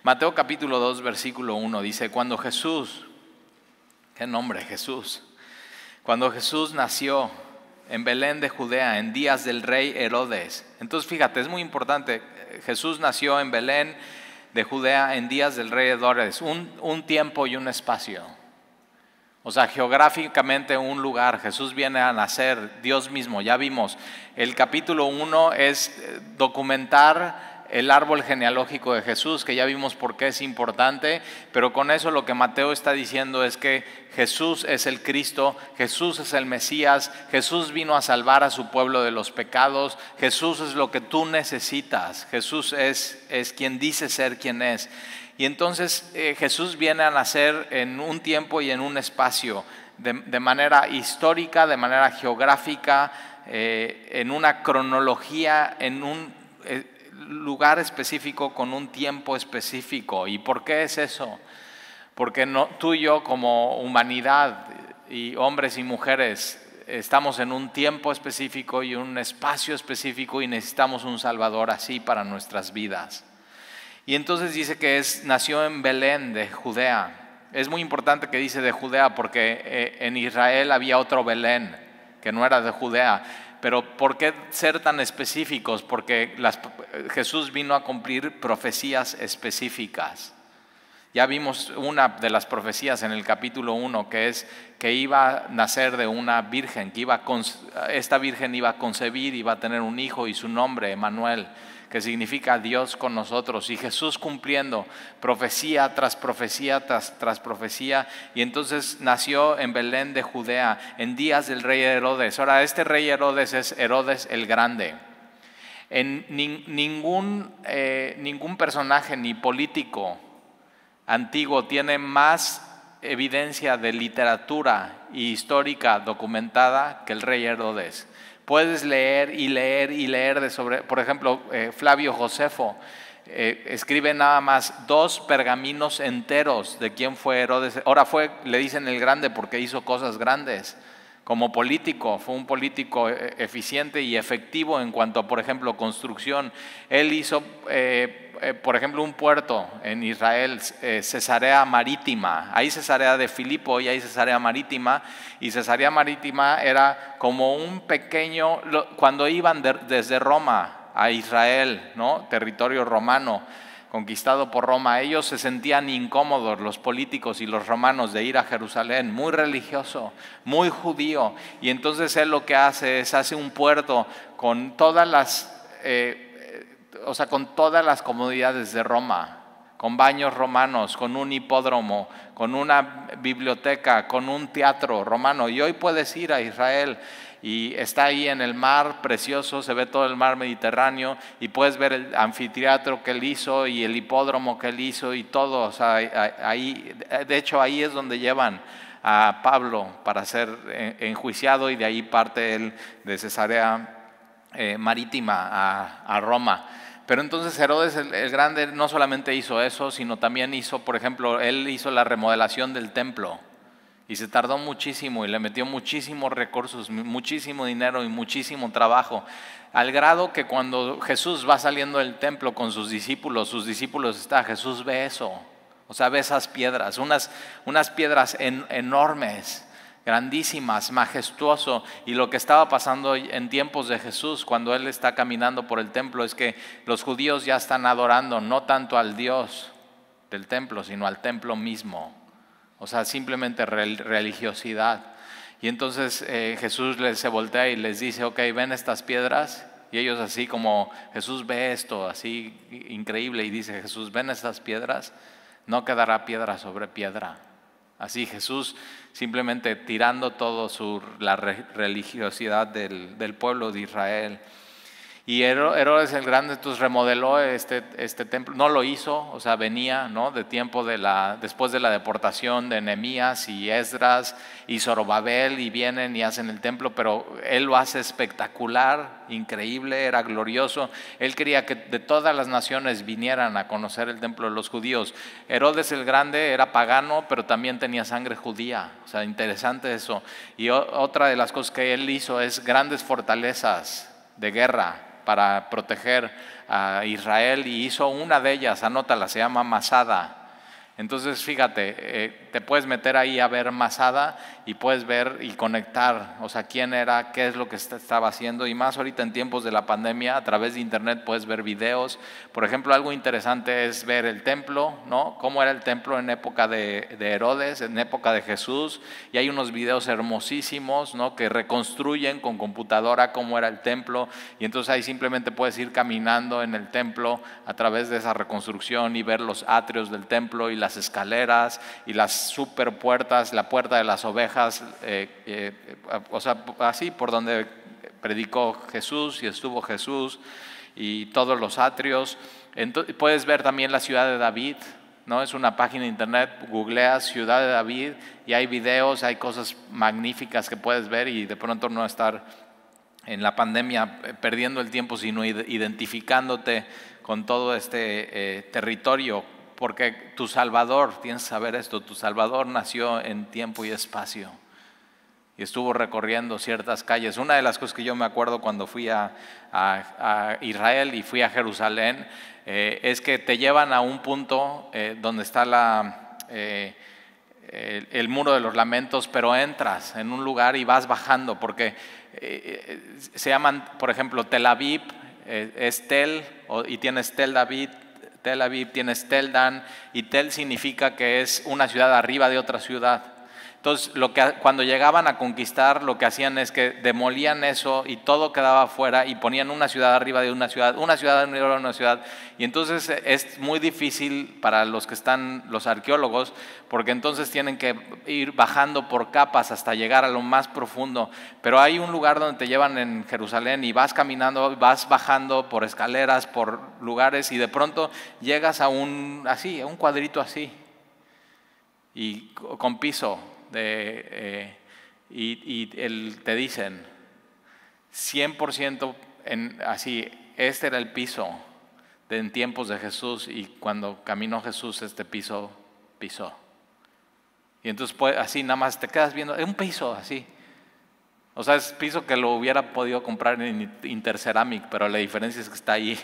Mateo capítulo 2, versículo 1 dice, cuando Jesús, qué nombre Jesús, cuando Jesús nació en Belén de Judea en días del rey Herodes. Entonces fíjate, es muy importante, Jesús nació en Belén de Judea en días del rey Herodes, un tiempo y un espacio. O sea, geográficamente un lugar, Jesús viene a nacer, Dios mismo, ya vimos. El capítulo 1 es documentar el árbol genealógico de Jesús, que ya vimos por qué es importante, pero con eso lo que Mateo está diciendo es que Jesús es el Cristo, Jesús es el Mesías, Jesús vino a salvar a su pueblo de los pecados, Jesús es lo que tú necesitas, Jesús es quien dice ser quien es. Y entonces Jesús viene a nacer en un tiempo y en un espacio, de manera histórica, de manera geográfica, en una cronología, en un lugar específico con un tiempo específico. ¿Y por qué es eso? Porque tú y yo como humanidad y hombres y mujeres estamos en un tiempo específico y un espacio específico y necesitamos un Salvador así para nuestras vidas. Y entonces dice que nació en Belén de Judea. Es muy importante que dice de Judea porque en Israel había otro Belén que no era de Judea. Pero ¿por qué ser tan específicos? Porque Jesús vino a cumplir profecías específicas. Ya vimos una de las profecías en el capítulo 1, que es que iba a nacer de una virgen, que esta virgen iba a concebir, iba a tener un hijo y su nombre, Emmanuel, que significa Dios con nosotros. Y Jesús cumpliendo profecía tras profecía tras profecía. Y entonces nació en Belén de Judea en días del rey Herodes. Ahora, este rey Herodes es Herodes el Grande. Ningún personaje ni político antiguo tiene más evidencia de literatura histórica documentada que el rey Herodes. Puedes leer y leer y leer sobre, por ejemplo, Flavio Josefo escribe nada más 2 pergaminos enteros de quién fue Herodes. Ahora le dicen el Grande porque hizo cosas grandes. Como político, fue un político eficiente y efectivo en cuanto a, por ejemplo, construcción. Él hizo, por ejemplo, un puerto en Israel, Cesarea Marítima. Hay Cesarea de Filipo y hay Cesarea Marítima. Y Cesarea Marítima era como un pequeño, cuando iban desde Roma a Israel, ¿no? Territorio romano, conquistado por Roma, ellos se sentían incómodos, los políticos y los romanos, de ir a Jerusalén, muy religioso, muy judío, y entonces él lo que hace es hace un puerto con todas las comodidades de Roma, con baños romanos, con un hipódromo, con una biblioteca, con un teatro romano. Y hoy puedes ir a Israel y está ahí en el mar precioso, se ve todo el mar Mediterráneo y puedes ver el anfiteatro que él hizo y el hipódromo que él hizo y todo. O sea, ahí, de hecho ahí es donde llevan a Pablo para ser enjuiciado, y de ahí parte él de Cesarea Marítima a Roma. Pero entonces Herodes el Grande no solamente hizo eso, sino también hizo, por ejemplo, él hizo la remodelación del templo. Y se tardó muchísimo y le metió muchísimos recursos, muchísimo dinero y muchísimo trabajo, al grado que cuando Jesús va saliendo del templo con sus discípulos Jesús ve eso, o sea, ve esas piedras, unas piedras enormes, grandísimas, majestuoso. Y lo que estaba pasando en tiempos de Jesús, cuando él está caminando por el templo, es que los judíos ya están adorando no tanto al Dios del templo, sino al templo mismo. O sea, simplemente religiosidad. Y entonces Jesús se voltea y les dice, ok, ven estas piedras. Y ellos así como, Jesús ve esto, así increíble, y dice Jesús, ven estas piedras, no quedará piedra sobre piedra. Así Jesús simplemente tirando todo la religiosidad del pueblo de Israel. Y Herodes el Grande entonces remodeló este templo. No lo hizo, o sea, venía, ¿no?, de tiempo después de la deportación de Nehemías y Esdras y Zorobabel, y vienen y hacen el templo, pero él lo hace espectacular, increíble, era glorioso. Él quería que de todas las naciones vinieran a conocer el templo de los judíos. Herodes el Grande era pagano, pero también tenía sangre judía, o sea, interesante eso. Y otra de las cosas que él hizo es grandes fortalezas de guerra. para proteger a Israel y hizo una de ellas, anótala, se llama Masada. Entonces fíjate, te puedes meter ahí a ver Masada y puedes ver y conectar, o sea, quién era, qué es lo que estaba haciendo, y más ahorita en tiempos de la pandemia, a través de internet puedes ver videos. Por ejemplo, algo interesante es ver el templo, ¿no? Cómo era el templo en época de Herodes, en época de Jesús, y hay unos videos hermosísimos, ¿no? Que reconstruyen con computadora cómo era el templo, y entonces ahí simplemente puedes ir caminando en el templo a través de esa reconstrucción y ver los atrios del templo y las escaleras y las super puertas, la puerta de las ovejas, o sea, así por donde predicó Jesús y estuvo Jesús, y todos los atrios. Entonces, puedes ver también la ciudad de David, ¿no? Es una página de internet, googleas ciudad de David y hay videos, hay cosas magníficas que puedes ver, y de pronto no estar en la pandemia perdiendo el tiempo, sino identificándote con todo este territorio. Porque tu Salvador, tienes que saber esto, tu Salvador nació en tiempo y espacio y estuvo recorriendo ciertas calles. Una de las cosas que yo me acuerdo cuando fui a Israel y fui a Jerusalén es que te llevan a un punto donde está el muro de los lamentos, pero entras en un lugar y vas bajando, porque se llaman, por ejemplo, Tel Aviv, es Tel, y tienes Tel David, Tel Aviv, tienes Tel Dan, y Tel significa que es una ciudad arriba de otra ciudad. Entonces, cuando llegaban a conquistar, lo que hacían es que demolían eso y todo quedaba afuera y ponían una ciudad arriba de una ciudad arriba de una ciudad. Y entonces es muy difícil para los que están, los arqueólogos, porque entonces tienen que ir bajando por capas hasta llegar a lo más profundo. Pero hay un lugar donde te llevan en Jerusalén y vas caminando, vas bajando por escaleras, por lugares, y de pronto llegas a un cuadrito así, y con piso. Te dicen 100% así, este era el piso en tiempos de Jesús, y cuando caminó Jesús este piso pisó. Y entonces así nada más te quedas viendo, es un piso así. O sea, es piso que lo hubiera podido comprar en Interceramic, pero la diferencia es que está ahí.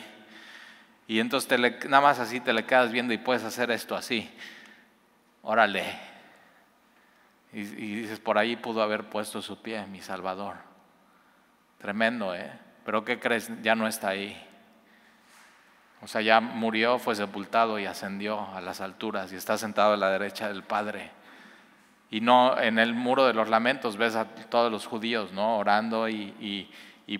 Y entonces nada más así te le quedas viendo y puedes hacer esto así. Órale. Y dices, por ahí pudo haber puesto su pie, mi Salvador. Tremendo, ¿eh? Pero ¿qué crees? Ya no está ahí. O sea, ya murió, fue sepultado y ascendió a las alturas y está sentado a la derecha del Padre. Y no en el muro de los lamentos ves a todos los judíos, ¿no? Orando y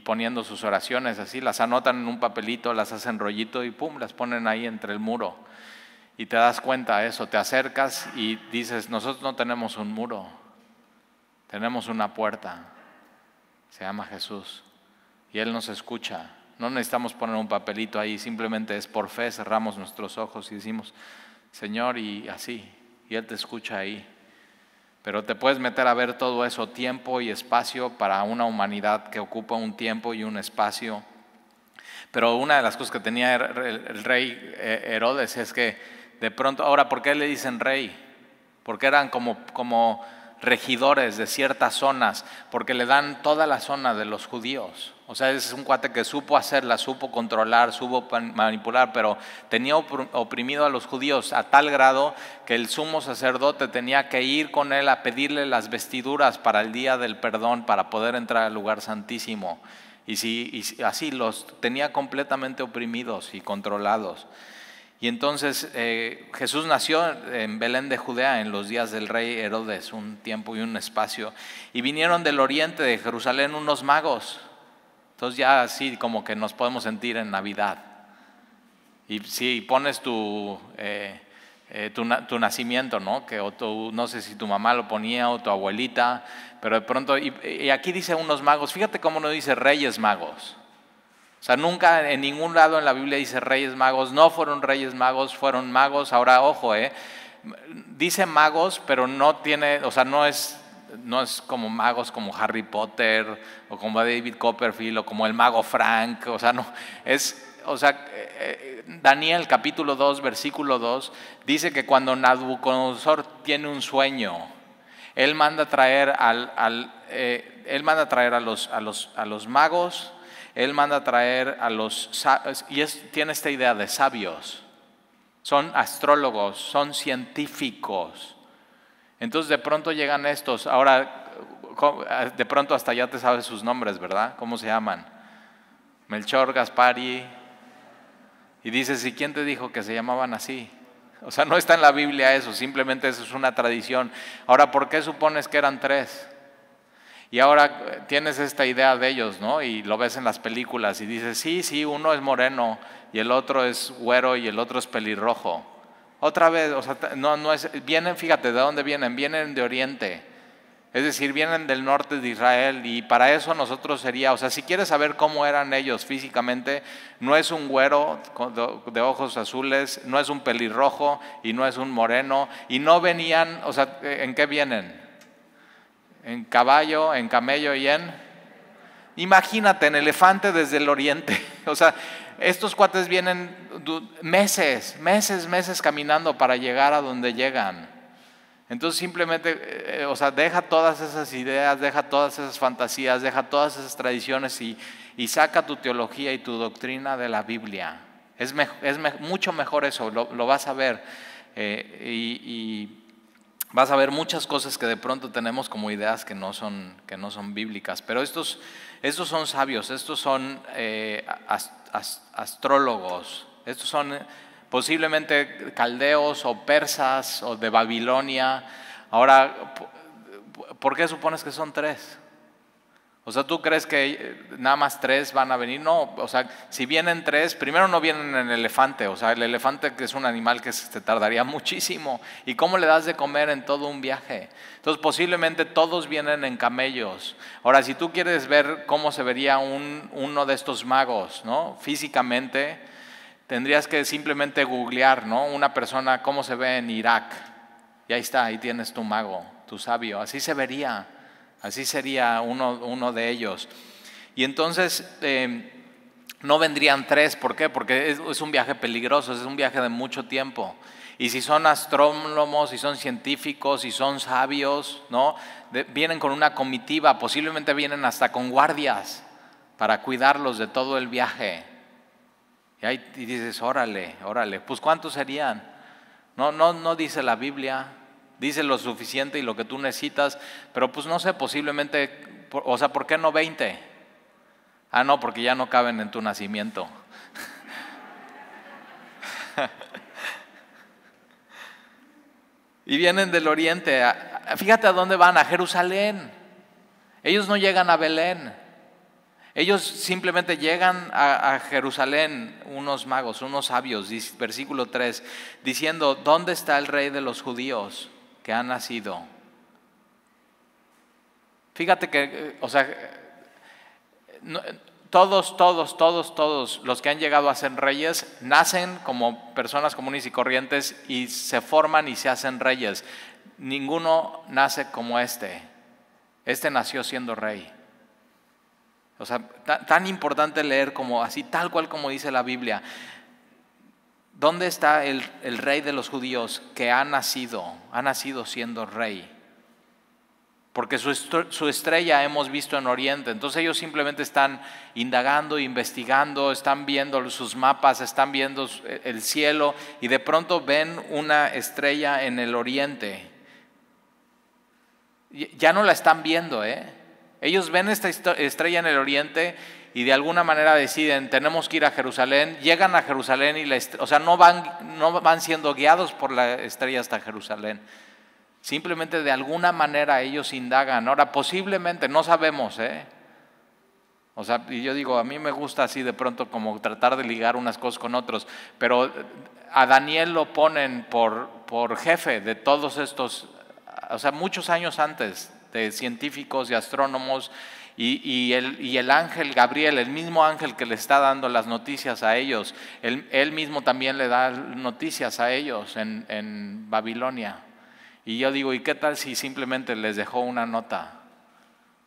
poniendo sus oraciones así, las anotan en un papelito, las hacen rollito y pum, las ponen ahí entre el muro. Y te das cuenta de eso, te acercas y dices, nosotros no tenemos un muro, tenemos una puerta, se llama Jesús, y Él nos escucha. No necesitamos poner un papelito ahí, simplemente es por fe, cerramos nuestros ojos y decimos, Señor, y así, y Él te escucha ahí. Pero te puedes meter a ver todo eso, tiempo y espacio para una humanidad que ocupa un tiempo y un espacio. Pero una de las cosas que tenía el rey Herodes es que de pronto, ahora, ¿por qué le dicen rey? Porque eran como regidores de ciertas zonas, porque le dan toda la zona de los judíos. O sea, es un cuate que supo hacerla, supo controlar, supo manipular, pero tenía oprimido a los judíos a tal grado que el sumo sacerdote tenía que ir con él a pedirle las vestiduras para el día del perdón, para poder entrar al lugar santísimo. Y así los tenía completamente oprimidos y controlados. Y entonces Jesús nació en Belén de Judea en los días del rey Herodes, un tiempo y un espacio. Y vinieron del oriente de Jerusalén unos magos. Entonces ya así como que nos podemos sentir en Navidad. Y si pones tu nacimiento, ¿no? No sé si tu mamá lo ponía o tu abuelita, pero de pronto, y aquí dice unos magos, fíjate cómo no dice reyes magos. O sea, nunca en ningún lado en la Biblia dice reyes magos, no fueron reyes magos, fueron magos. Ahora, ojo, dice magos, pero no tiene, o sea, no es como magos como Harry Potter o como David Copperfield o como el mago Frank, o sea, no, Daniel capítulo 2, versículo 2, dice que cuando Nabucodonosor tiene un sueño, él manda a traer a los magos. Él manda a traer a los sabios, y tiene esta idea de sabios. Son astrólogos, son científicos. Entonces de pronto llegan estos. Ahora, de pronto hasta ya te sabes sus nombres, ¿verdad? ¿Cómo se llaman? Melchor, Gaspar y dices, ¿y quién te dijo que se llamaban así? O sea, no está en la Biblia eso, simplemente eso es una tradición. Ahora, ¿por qué supones que eran 3? Y ahora tienes esta idea de ellos, ¿no? Y lo ves en las películas y dices, sí, uno es moreno y el otro es güero y el otro es pelirrojo. Otra vez, o sea, no es, vienen, fíjate, ¿de dónde vienen? Vienen de Oriente. Es decir, vienen del norte de Israel y para eso nosotros sería, o sea, si quieres saber cómo eran ellos físicamente, no es un güero de ojos azules, no es un pelirrojo y no es un moreno y no venían, o sea, ¿en qué vienen? En caballo, en camello y imagínate, en elefante desde el oriente. O sea, estos cuates vienen meses caminando para llegar a donde llegan. Entonces simplemente, o sea, deja todas esas ideas, deja todas esas fantasías, deja todas esas tradiciones y saca tu teología y tu doctrina de la Biblia. Es mucho mejor eso, lo vas a ver. Y vas a ver muchas cosas que de pronto tenemos como ideas que no son bíblicas. Pero estos son sabios, estos son astrólogos, estos son posiblemente caldeos o persas o de Babilonia. Ahora, ¿por qué supones que son 3? O sea, ¿tú crees que nada más 3 van a venir? No, o sea, si vienen 3, primero no vienen en elefante, o sea, el elefante que es un animal que se tardaría muchísimo. ¿Y cómo le das de comer en todo un viaje? Entonces, posiblemente todos vienen en camellos. Ahora, si tú quieres ver cómo se vería uno de estos magos, ¿no? Físicamente, tendrías que simplemente googlear, ¿no? Una persona, ¿cómo se ve en Irak? Y ahí está, ahí tienes tu mago, tu sabio, así se vería. Así sería uno de ellos. Y entonces no vendrían 3, ¿por qué? Porque es un viaje peligroso, es un viaje de mucho tiempo. Y si son astrónomos, si son científicos, si son sabios, ¿no? Vienen con una comitiva, posiblemente vienen hasta con guardias para cuidarlos de todo el viaje. Y ahí dices, órale, pues ¿cuántos serían? No dice la Biblia. Dice lo suficiente y lo que tú necesitas, pero pues no sé, posiblemente, o sea, ¿por qué no 20? Ah, no, porque ya no caben en tu nacimiento. Y vienen del oriente, fíjate a dónde van, a Jerusalén. Ellos no llegan a Belén, ellos simplemente llegan a Jerusalén, unos magos, unos sabios, versículo 3, diciendo, ¿dónde está el rey de los judíos que ha nacido? Fíjate que, o sea, todos los que han llegado a ser reyes nacen como personas comunes y corrientes y se forman y se hacen reyes. Ninguno nace como este nació siendo rey. O sea, tan importante leer como así, tal cual como dice la Biblia. ¿Dónde está el rey de los judíos que ha nacido siendo rey? Porque su estrella hemos visto en Oriente. Entonces ellos simplemente están indagando, investigando, están viendo sus mapas, están viendo el cielo y de pronto ven una estrella en el Oriente. Ya no la están viendo, Ellos ven esta estrella en el Oriente y de alguna manera deciden, tenemos que ir a Jerusalén. Llegan a Jerusalén y no van siendo guiados por la estrella hasta Jerusalén. Simplemente de alguna manera ellos indagan. Ahora posiblemente, no sabemos, O sea, y yo digo, a mí me gusta así de pronto como tratar de ligar unas cosas con otros, pero a Daniel lo ponen por jefe de todos estos, o sea, muchos años antes, de científicos y astrónomos, y el ángel Gabriel, el mismo ángel que le está dando las noticias a ellos, él mismo también le da noticias a ellos en Babilonia. Y yo digo, ¿y qué tal si simplemente les dejó una nota?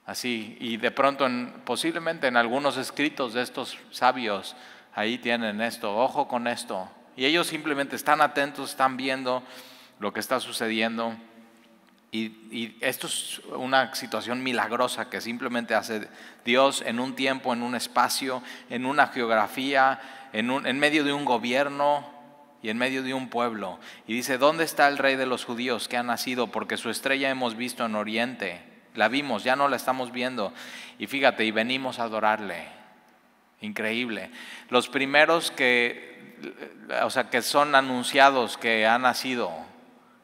Así, y de pronto posiblemente en algunos escritos de estos sabios, ahí tienen esto, ojo con esto. Y ellos simplemente están atentos, están viendo lo que está sucediendo. Y esto es una situación milagrosa que simplemente hace Dios en un tiempo, en un espacio, en una geografía, en medio de un gobierno y en medio de un pueblo. Y dice, ¿dónde está el rey de los judíos que ha nacido? Porque su estrella hemos visto en Oriente. La vimos, ya no la estamos viendo. Y fíjate, y venimos a adorarle. Increíble. Los primeros que son anunciados que ha nacido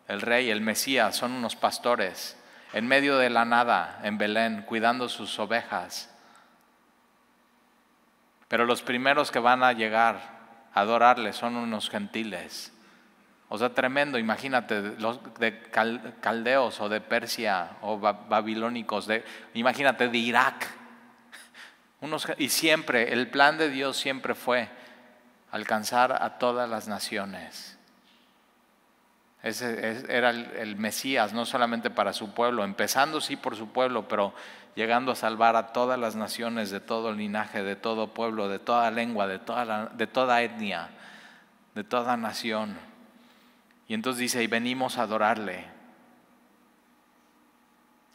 el rey, el Mesías, son unos pastores en medio de la nada en Belén, cuidando sus ovejas. Pero los primeros que van a llegar a adorarle son unos gentiles. O sea, tremendo, imagínate, los de caldeos o de Persia o babilónicos, imagínate de Irak. Y siempre, el plan de Dios siempre fue alcanzar a todas las naciones. Ese era el Mesías, no solamente para su pueblo, empezando sí por su pueblo, pero llegando a salvar a todas las naciones, de todo linaje, de todo pueblo, de toda lengua, de toda etnia, de toda nación. Y entonces dice, y venimos a adorarle.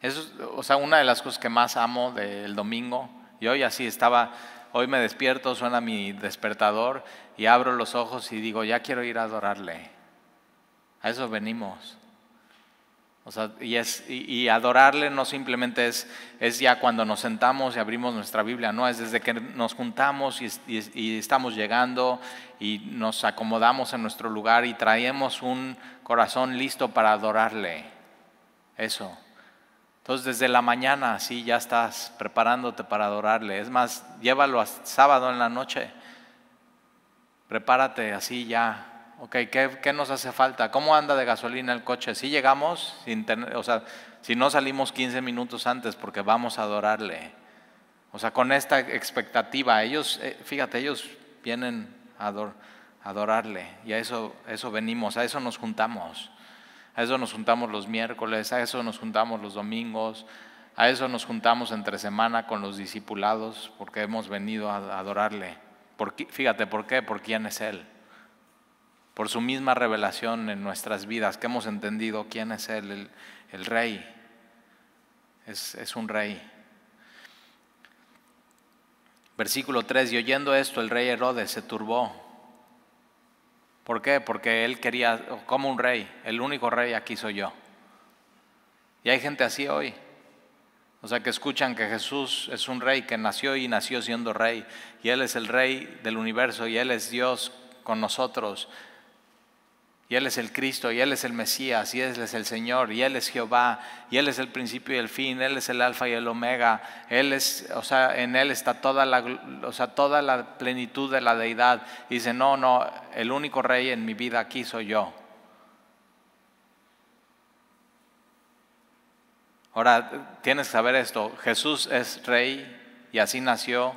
Eso es, una de las cosas que más amo del domingo. Y hoy así hoy me despierto, suena mi despertador y abro los ojos y digo, ya quiero ir a adorarle. A eso venimos. Y adorarle no simplemente es ya cuando nos sentamos y abrimos nuestra Biblia, no, es desde que nos juntamos y estamos llegando y nos acomodamos en nuestro lugar y traemos un corazón listo para adorarle. Eso. Entonces desde la mañana así ya estás preparándote para adorarle. Es más, llévalo a sábado en la noche. Prepárate así ya. Ok, ¿qué nos hace falta? ¿Cómo anda de gasolina el coche? ¿Sí llegamos? Si no salimos 15 minutos antes porque vamos a adorarle. Con esta expectativa. Fíjate, ellos vienen a adorarle. Y a eso venimos, a eso nos juntamos. A eso nos juntamos los miércoles, a eso nos juntamos los domingos, a eso nos juntamos entre semana con los discipulados, porque hemos venido a adorarle. Fíjate, ¿por qué? Por quién es Él. Por su misma revelación en nuestras vidas, que hemos entendido quién es Él, el Rey. Es un Rey. Versículo 3, y oyendo esto, el rey Herodes se turbó. ¿Por qué? Porque él quería, como un rey, el único rey aquí soy yo. Y hay gente así hoy. Que escuchan que Jesús es un rey que nació y nació siendo rey. Y Él es el rey del universo y Él es Dios con nosotros. Y Él es el Cristo, y Él es el Mesías, y Él es el Señor, y Él es Jehová, y Él es el principio y el fin, Él es el alfa y el omega. En Él está toda la plenitud de la deidad. Y dice, no, el único rey en mi vida aquí soy yo. Ahora, tienes que saber esto, Jesús es rey y así nació,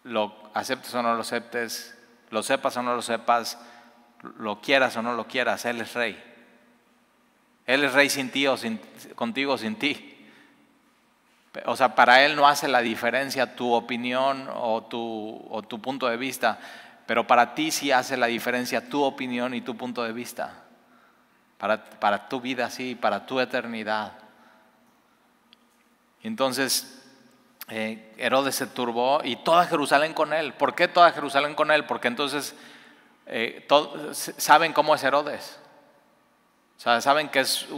lo aceptes o no lo aceptes, lo sepas o no lo sepas, lo quieras o no lo quieras, Él es rey. Él es rey sin ti o contigo o sin ti. Para Él no hace la diferencia tu opinión o tu punto de vista, pero para ti sí hace la diferencia tu opinión y tu punto de vista. Para tu vida sí, para tu eternidad. Entonces Herodes se turbó y toda Jerusalén con él. ¿Por qué toda Jerusalén con él? Porque entonces saben cómo es Herodes. Saben que es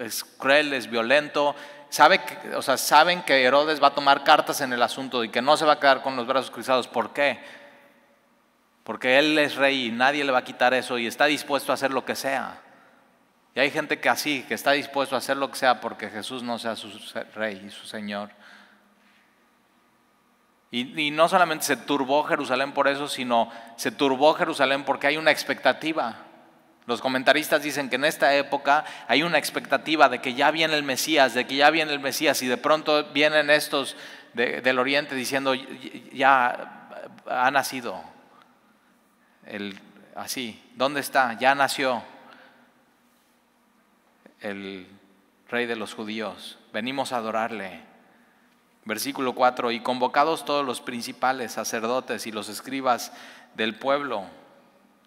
es cruel, es violento. Saben que Herodes va a tomar cartas en el asunto y que no se va a quedar con los brazos cruzados. ¿Por qué? Porque él es rey y nadie le va a quitar eso y está dispuesto a hacer lo que sea. Y hay gente que está dispuesto a hacer lo que sea porque Jesús no sea su rey y su Señor. Y no solamente se turbó Jerusalén por eso, sino se turbó Jerusalén porque hay una expectativa. Los comentaristas dicen que en esta época hay una expectativa de que ya viene el Mesías, y de pronto vienen estos del oriente diciendo, ya ha nacido. ¿Dónde está? Ya nació el rey de los judíos, venimos a adorarle. Versículo 4, y convocados todos los principales sacerdotes y los escribas del pueblo,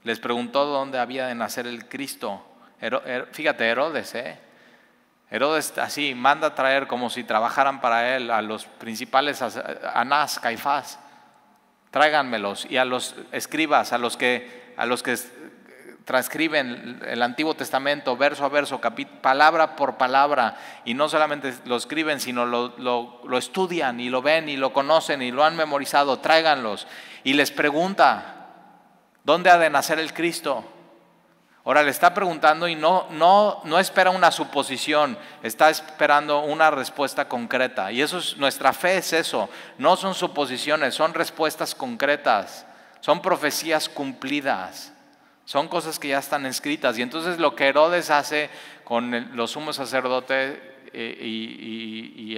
les preguntó dónde había de nacer el Cristo. Fíjate, Herodes, Herodes así manda a traer como si trabajaran para él a los principales, Anás, Caifás, tráiganmelos, y a los escribas, a los que transcriben el Antiguo Testamento verso a verso, palabra por palabra, y no solamente lo escriben, sino lo estudian y lo ven y lo conocen y lo han memorizado, tráiganlos. Y les pregunta, ¿dónde ha de nacer el Cristo? Ahora le está preguntando y no espera una suposición, está esperando una respuesta concreta. Y eso es, nuestra fe es eso, no son suposiciones, son respuestas concretas, son profecías cumplidas. Son cosas que ya están escritas. Y entonces lo que Herodes hace con los sumos sacerdotes y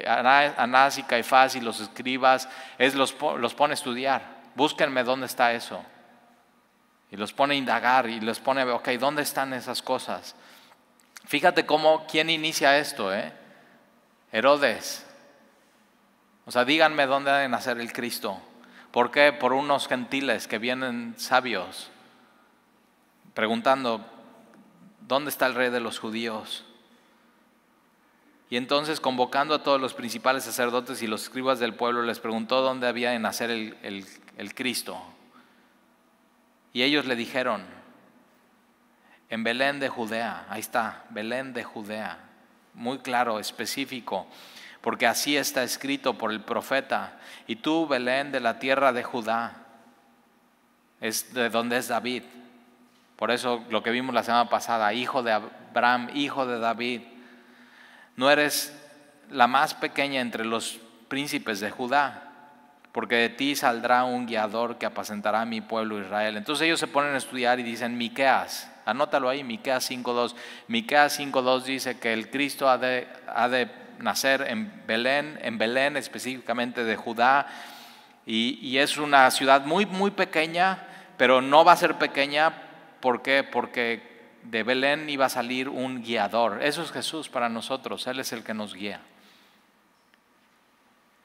Anás y Caifás y los escribas es los pone a estudiar. Búsquenme dónde está eso. Y los pone a indagar y les pone, ok, ¿dónde están esas cosas? Fíjate quién inicia esto, Herodes. O sea, díganme dónde ha de nacer el Cristo. ¿Por qué? Por unos gentiles que vienen sabios preguntando, ¿dónde está el rey de los judíos? Y entonces, convocando a todos los principales sacerdotes y los escribas del pueblo, les preguntó dónde había de nacer el Cristo. Y ellos le dijeron, en Belén de Judea. Ahí está, Belén de Judea. Muy claro, específico, porque así está escrito por el profeta. Y tú, Belén de la tierra de Judá, es de donde es David. Por eso lo que vimos la semana pasada, hijo de Abraham, hijo de David, no eres la más pequeña entre los príncipes de Judá, porque de ti saldrá un guiador que apacentará a mi pueblo Israel. Entonces ellos se ponen a estudiar y dicen, Miqueas, anótalo ahí, Miqueas 5:2. Miqueas 5:2 dice que el Cristo ha de nacer en Belén específicamente de Judá, y es una ciudad muy, muy pequeña, pero no va a ser pequeña. ¿Por qué? Porque de Belén iba a salir un guiador. Eso es Jesús para nosotros. Él es el que nos guía.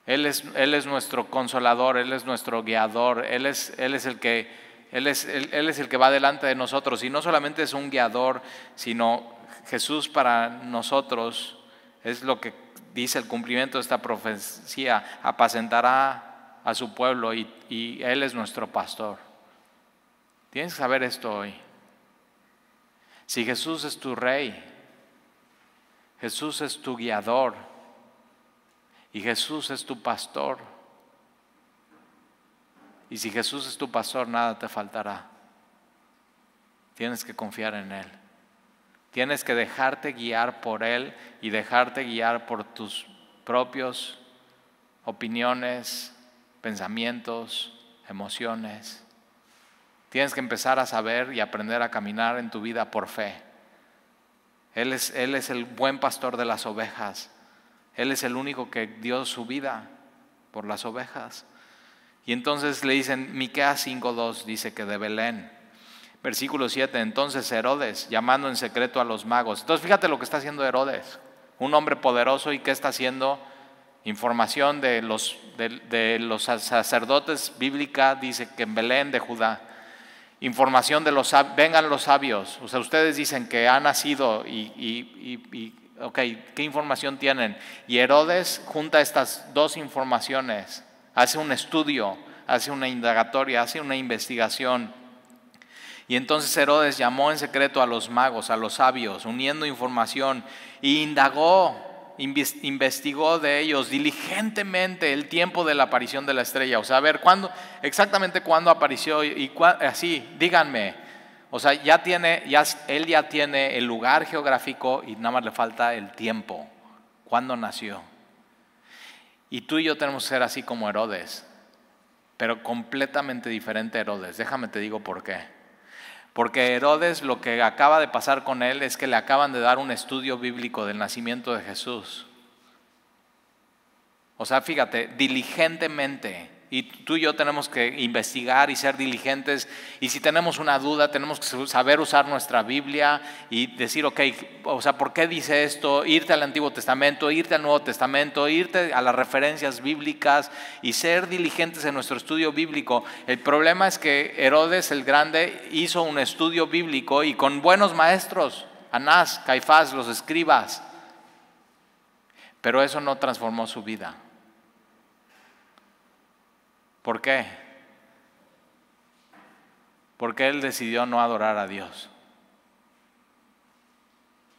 Él es nuestro consolador, Él es nuestro guiador, Él es el que va delante de nosotros. Y no solamente es un guiador, sino Jesús para nosotros es lo que dice el cumplimiento de esta profecía: apacentará a su pueblo, y Él es nuestro pastor. Tienes que saber esto hoy. Si Jesús es tu rey, Jesús es tu guiador y Jesús es tu pastor, y si Jesús es tu pastor, nada te faltará. Tienes que confiar en Él. Tienes que dejarte guiar por Él y dejarte guiar por tus propias opiniones, pensamientos, emociones. Tienes que empezar a saber y aprender a caminar en tu vida por fe. Él es el buen pastor de las ovejas. Él es el único que dio su vida por las ovejas. Y entonces le dicen, Miqueas 5:2 dice que de Belén. Versículo 7, entonces Herodes, llamando en secreto a los magos. Entonces fíjate lo que está haciendo Herodes, un hombre poderoso. ¿Y qué está haciendo? Información de los sacerdotes bíblica, dice que en Belén de Judá. Información de vengan los sabios. O sea, ustedes dicen que ha nacido ok, ¿qué información tienen? Y Herodes junta estas dos informaciones, hace un estudio, hace una indagatoria, hace una investigación. Y entonces Herodes llamó en secreto a los magos, a los sabios, uniendo información, y indagó, investigó de ellos diligentemente el tiempo de la aparición de la estrella. O sea, a ver, exactamente cuándo apareció, así, díganme. O sea, él ya tiene el lugar geográfico y nada más le falta el tiempo, cuándo nació. Y tú y yo tenemos que ser así como Herodes, pero completamente diferente a Herodes. Déjame te digo por qué. Porque Herodes, lo que acaba de pasar con él es que le acaban de dar un estudio bíblico del nacimiento de Jesús. O sea, fíjate, diligentemente Y tú y yo tenemos que investigar y ser diligentes. Y si tenemos una duda, tenemos que saber usar nuestra Biblia y decir, ok, o sea, ¿por qué dice esto? Irte al Antiguo Testamento, irte al Nuevo Testamento, irte a las referencias bíblicas y ser diligentes en nuestro estudio bíblico. El problema es que Herodes el Grande hizo un estudio bíblico y con buenos maestros, Anás, Caifás, los escribas, pero eso no transformó su vida. ¿Por qué? Porque él decidió no adorar a Dios.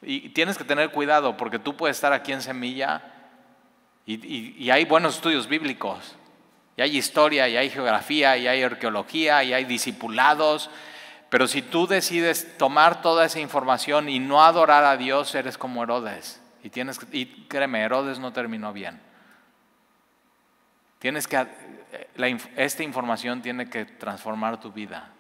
Y tienes que tener cuidado porque tú puedes estar aquí en Semilla y hay buenos estudios bíblicos, y hay historia, y hay geografía, y hay arqueología, y hay discipulados, pero si tú decides tomar toda esa información y no adorar a Dios, eres como Herodes. Y créeme, Herodes no terminó bien. Esta información tiene que transformar tu vida.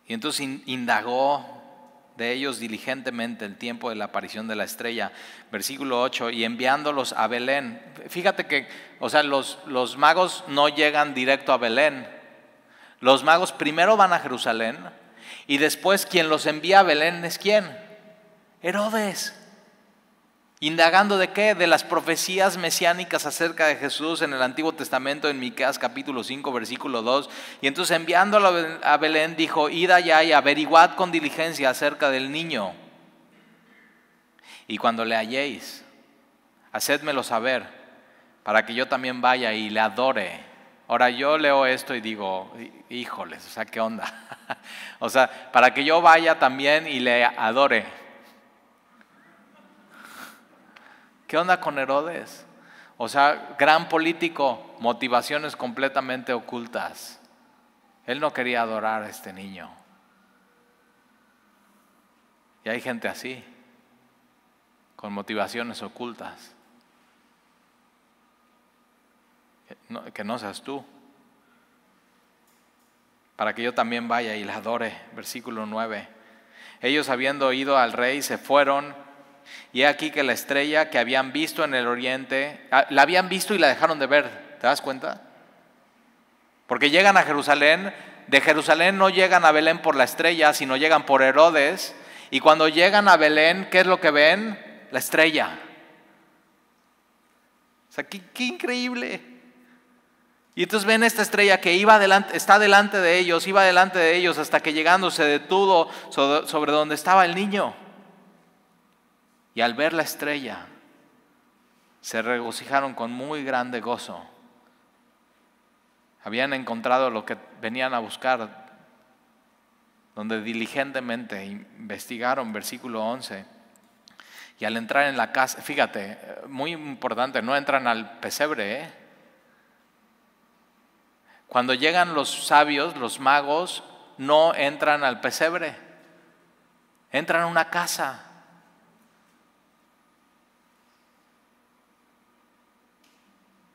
Y entonces indagó de ellos diligentemente el tiempo de la aparición de la estrella. Versículo 8, y enviándolos a Belén. Fíjate que, o sea, los magos no llegan directo a Belén. Los magos primero van a Jerusalén y después quien los envía a Belén es ¿quién? Herodes. ¿Indagando de qué? De las profecías mesiánicas acerca de Jesús en el Antiguo Testamento, en Miqueas capítulo 5, versículo 2. Y entonces enviándolo a Belén dijo, id allá y averiguad con diligencia acerca del niño. Y cuando le halléis, hacédmelo saber, para que yo también vaya y le adore. Ahora yo leo esto y digo, híjoles, o sea, ¿qué onda? O sea, para que yo vaya también y le adore. ¿Qué onda con Herodes? O sea, gran político, motivaciones completamente ocultas. Él no quería adorar a este niño. Y hay gente así, con motivaciones ocultas. Que no seas tú. Para que yo también vaya y le adore. Versículo 9. Ellos habiendo ido al rey se fueron. Y he aquí que la estrella que habían visto en el oriente, la habían visto y la dejaron de ver. ¿Te das cuenta? Porque llegan a Jerusalén, de Jerusalén no llegan a Belén por la estrella, sino llegan por Herodes. Y cuando llegan a Belén, ¿qué es lo que ven? La estrella. O sea, qué increíble. Y entonces ven esta estrella que está delante de ellos, iba delante de ellos hasta que llegando se detuvo sobre donde estaba el niño. Y al ver la estrella, se regocijaron con muy grande gozo. Habían encontrado lo que venían a buscar, donde diligentemente investigaron, versículo 11. Y al entrar en la casa, fíjate, muy importante, no entran al pesebre, Cuando llegan los sabios, los magos, no entran al pesebre, entran a una casa.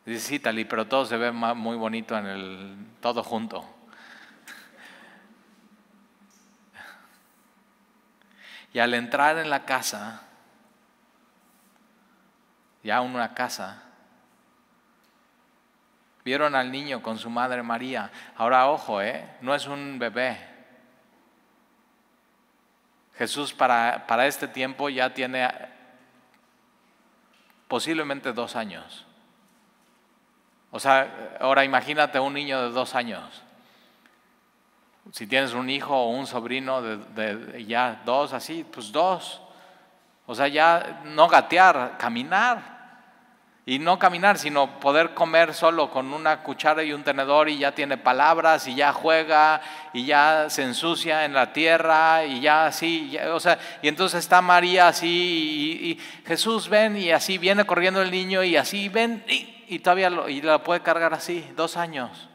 Dice, sí, Tali, pero todo se ve muy bonito todo junto. Y al entrar en la casa, ya una casa, vieron al niño con su madre María. Ahora ojo, no es un bebé. Jesús para este tiempo ya tiene posiblemente 2 años. O sea, ahora imagínate un niño de 2 años. Si tienes un hijo o un sobrino de ya 2, así, pues 2. O sea, ya no gatear, caminar. Y no caminar, sino poder comer solo con una cuchara y un tenedor y ya tiene palabras y ya juega y ya se ensucia en la tierra y ya así, o sea, y entonces está María así y Jesús ven y así viene corriendo el niño y así ven y todavía la puede cargar así, 2 años.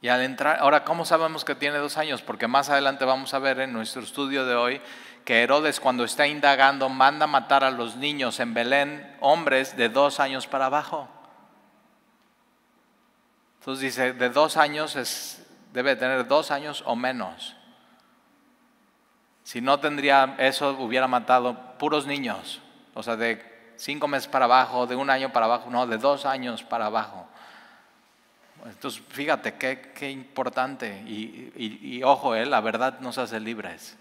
Y al entrar, ahora, ¿cómo sabemos que tiene 2 años? Porque más adelante vamos a ver en nuestro estudio de hoy que Herodes, cuando está indagando, manda matar a los niños en Belén, hombres de 2 años para abajo. Entonces dice, de 2 años es Debe tener 2 años o menos. Si no tendría eso, hubiera matado puros niños. O sea, de 5 meses para abajo, de 1 año para abajo, no, de 2 años para abajo. Entonces, fíjate qué importante. Y ojo, la verdad nos hace libres.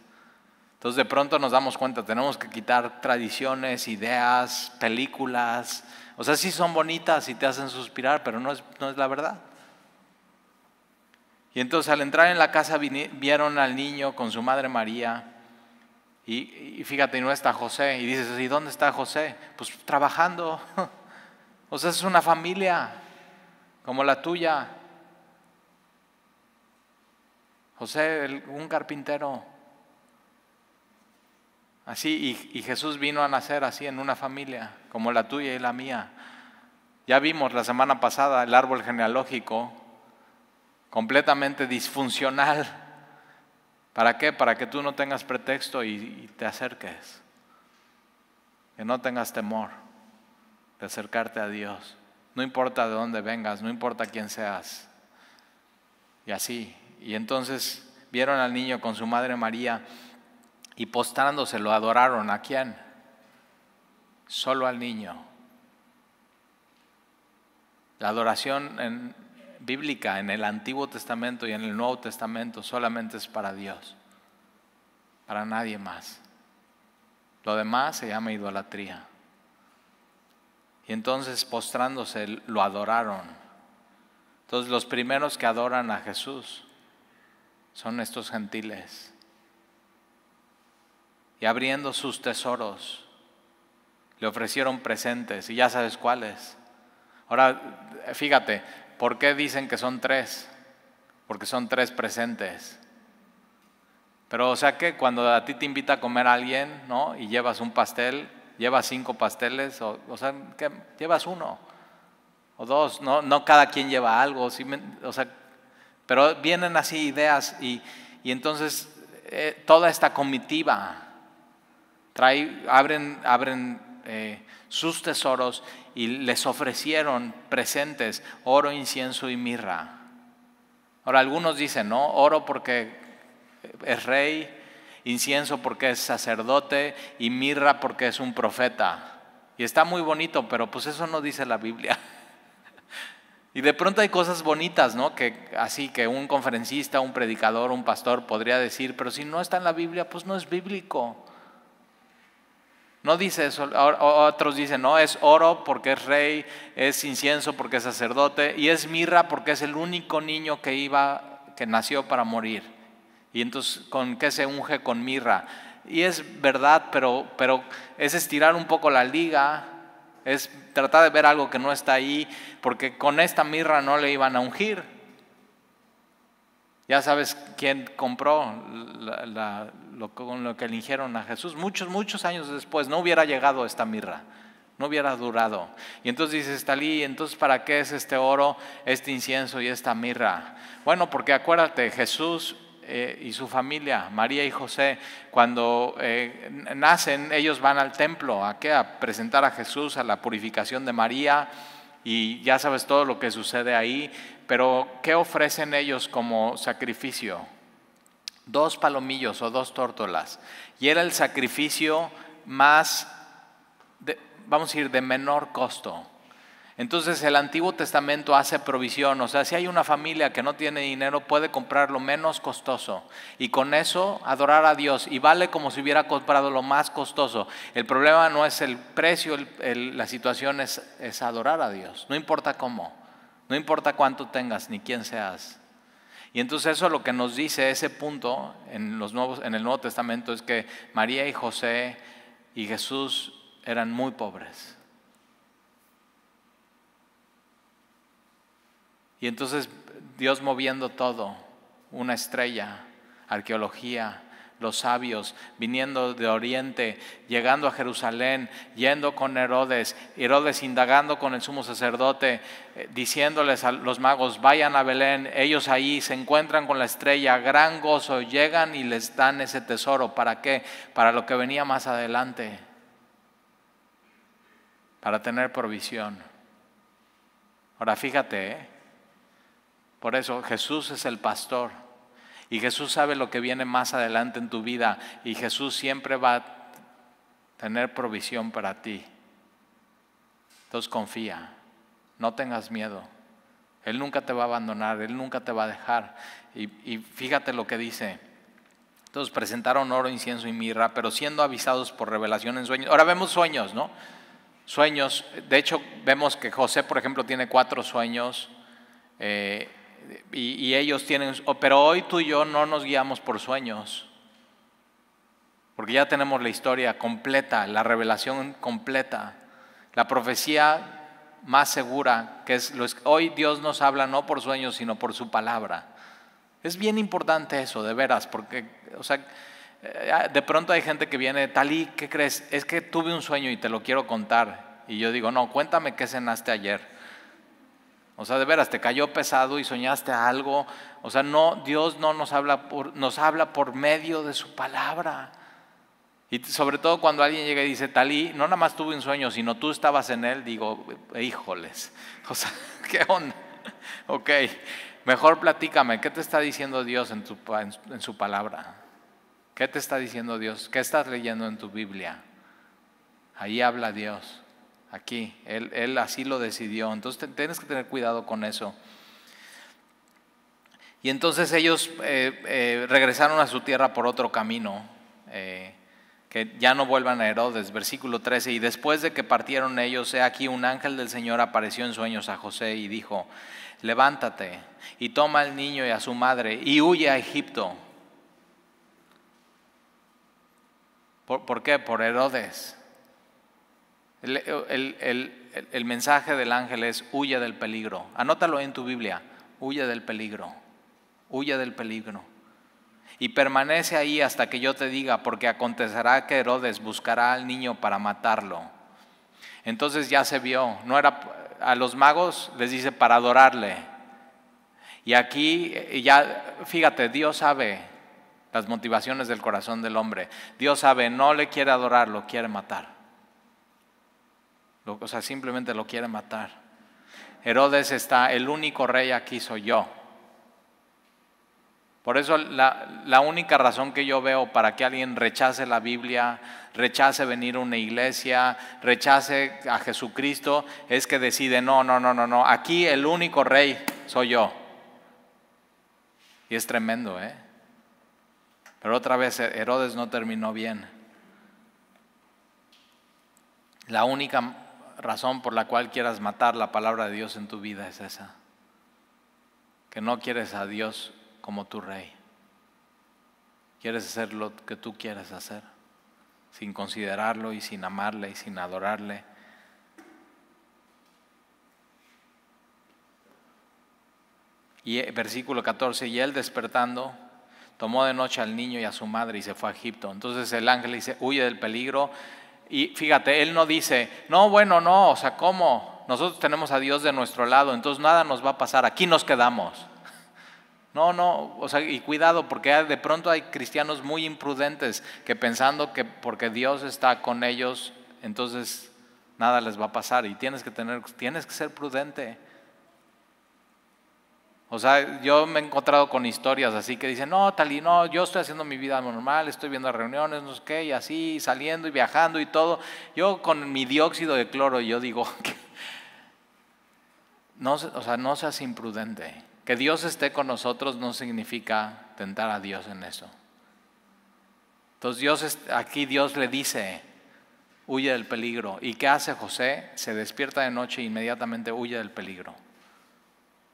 Entonces, de pronto nos damos cuenta, tenemos que quitar tradiciones, ideas, películas. O sea, sí son bonitas y te hacen suspirar, pero no es la verdad. Y entonces, al entrar en la casa, vieron al niño con su madre María. Y fíjate, y no está José. Y dices, ¿y dónde está José? Pues trabajando. O sea, es una familia como la tuya. José, un carpintero. Así, y Jesús vino a nacer así en una familia como la tuya y la mía. Ya vimos la semana pasada el árbol genealógico completamente disfuncional. ¿Para qué? Para que tú no tengas pretexto y te acerques. Que no tengas temor de acercarte a Dios. No importa de dónde vengas, no importa quién seas. Y así. Y entonces vieron al niño con su madre María y postrándose lo adoraron. ¿A quién? Solo al niño. La adoración bíblica en el Antiguo Testamento y en el Nuevo Testamento solamente es para Dios, para nadie más. Lo demás se llama idolatría. Y entonces postrándose lo adoraron. Entonces los primeros que adoran a Jesús son estos gentiles. Y abriendo sus tesoros le ofrecieron presentes, y ya sabes cuáles. Ahora, fíjate, ¿por qué dicen que son 3? Porque son 3 presentes. Pero o sea que cuando a ti te invita a comer a alguien, ¿no? Y llevas un pastel, llevas 5 pasteles, o sea, ¿qué? Llevas 1 o 2, no cada quien lleva algo, ¿sí? O sea, pero vienen así ideas y entonces toda esta comitiva abren sus tesoros y les ofrecieron presentes, oro, incienso y mirra. Ahora algunos dicen, ¿no? Oro porque es rey, incienso porque es sacerdote y mirra porque es un profeta. Y está muy bonito, pero pues eso no dice la Biblia. Y de pronto hay cosas bonitas, ¿no? Que un conferencista, un predicador, un pastor podría decir, pero si no está en la Biblia, pues no es bíblico. No dice eso. Otros dicen, no, es oro porque es rey, es incienso porque es sacerdote y es mirra porque es el único niño que nació para morir. Y entonces, ¿con qué se unge? Con mirra. Y es verdad, pero es estirar un poco la liga, es tratar de ver algo que no está ahí, porque con esta mirra no le iban a ungir. Ya sabes quién compró con lo que eligieron a Jesús. Muchos años después no hubiera llegado esta mirra, no hubiera durado. Y entonces dices, Talí, ¿entonces para qué es este oro, este incienso y esta mirra? Bueno, porque acuérdate, Jesús y su familia, María y José, cuando nacen, ellos van al templo. ¿A qué? A presentar a Jesús, a la purificación de María. Y ya sabes todo lo que sucede ahí. Pero ¿qué ofrecen ellos como sacrificio? 2 palomillos o 2 tórtolas. Y era el sacrificio más, vamos a decir, de menor costo. Entonces el Antiguo Testamento hace provisión, o sea, si hay una familia que no tiene dinero, puede comprar lo menos costoso y con eso adorar a Dios, y vale como si hubiera comprado lo más costoso. El problema no es el precio, la situación es adorar a Dios, no importa cómo, no importa cuánto tengas ni quién seas. Y entonces eso lo que nos dice ese punto en el Nuevo Testamento es que María y José y Jesús eran muy pobres. Y entonces Dios moviendo todo, una estrella, arqueología, los sabios viniendo de Oriente, llegando a Jerusalén, yendo con Herodes indagando con el sumo sacerdote, diciéndoles a los magos, vayan a Belén, ellos ahí se encuentran con la estrella, gran gozo, llegan y les dan ese tesoro. ¿Para qué? Para lo que venía más adelante, para tener provisión. Ahora fíjate, Por eso Jesús es el pastor y Jesús sabe lo que viene más adelante en tu vida y Jesús siempre va a tener provisión para ti. Entonces confía, no tengas miedo. Él nunca te va a abandonar, Él nunca te va a dejar. Y fíjate lo que dice. Entonces presentaron oro, incienso y mirra, pero siendo avisados por revelación en sueños. Ahora vemos sueños, ¿no? Sueños. De hecho, vemos que José, por ejemplo, tiene 4 sueños. Y ellos tienen, pero hoy tú y yo no nos guiamos por sueños, porque ya tenemos la historia completa, la revelación completa, la profecía más segura, que es hoy Dios nos habla no por sueños, sino por su palabra. Es bien importante eso, de veras, porque, o sea, de pronto hay gente que viene, Talí, ¿qué crees? Es que tuve un sueño y te lo quiero contar. Y yo digo, no, cuéntame qué cenaste ayer. O sea, de veras, te cayó pesado y soñaste algo. O sea, no, Dios no nos habla por medio de su palabra. Y sobre todo cuando alguien llega y dice, Talí, no nada más tuve un sueño, sino tú estabas en él, digo, híjoles. O sea, ¿qué onda? Ok, mejor platícame, ¿qué te está diciendo Dios en su palabra? ¿Qué te está diciendo Dios? ¿Qué estás leyendo en tu Biblia? Ahí habla Dios. Aquí, él así lo decidió. Entonces tienes que tener cuidado con eso. Y entonces ellos regresaron a su tierra por otro camino, que ya no vuelvan a Herodes, versículo 13. Y después de que partieron ellos, he aquí un ángel del Señor apareció en sueños a José y dijo, levántate y toma al niño y a su madre y huye a Egipto. ¿Por qué? Por Herodes. El mensaje del ángel es huye del peligro. Anótalo en tu Biblia, huye del peligro, huye del peligro. Y permanece ahí hasta que yo te diga, porque acontecerá que Herodes buscará al niño para matarlo. Entonces ya se vio, no era a los magos les dice para adorarle. Y aquí ya, fíjate, Dios sabe las motivaciones del corazón del hombre. Dios sabe, no le quiere adorar, lo quiere matar. O sea, simplemente lo quiere matar. Herodes está, el único rey aquí soy yo. Por eso la única razón que yo veo para que alguien rechace la Biblia, rechace venir a una iglesia, rechace a Jesucristo, es que decide, no, aquí el único rey soy yo. Y es tremendo, ¿eh? Pero otra vez Herodes no terminó bien. La única razón por la cual quieras matar la palabra de Dios en tu vida es esa, que no quieres a Dios como tu rey, quieres hacer lo que tú quieres hacer, sin considerarlo y sin amarle y sin adorarle. Y versículo 14, y él despertando, tomó de noche al niño y a su madre y se fue a Egipto. Entonces el ángel dice, huye del peligro. Y fíjate, él no dice, no, o sea, ¿cómo? Nosotros tenemos a Dios de nuestro lado, entonces nada nos va a pasar, aquí nos quedamos. No, o sea, y cuidado, porque de pronto hay cristianos muy imprudentes que pensando que porque Dios está con ellos, entonces nada les va a pasar. Y tienes que ser prudente. O sea, yo me he encontrado con historias así que dicen, no, Talí, no, yo estoy haciendo mi vida normal, estoy viendo reuniones, no sé qué, y así, saliendo y viajando y todo. Yo con mi dióxido de cloro, yo digo, no seas imprudente. Que Dios esté con nosotros no significa tentar a Dios en eso. Entonces aquí Dios le dice, huye del peligro. ¿Y qué hace José? Se despierta de noche e inmediatamente huye del peligro.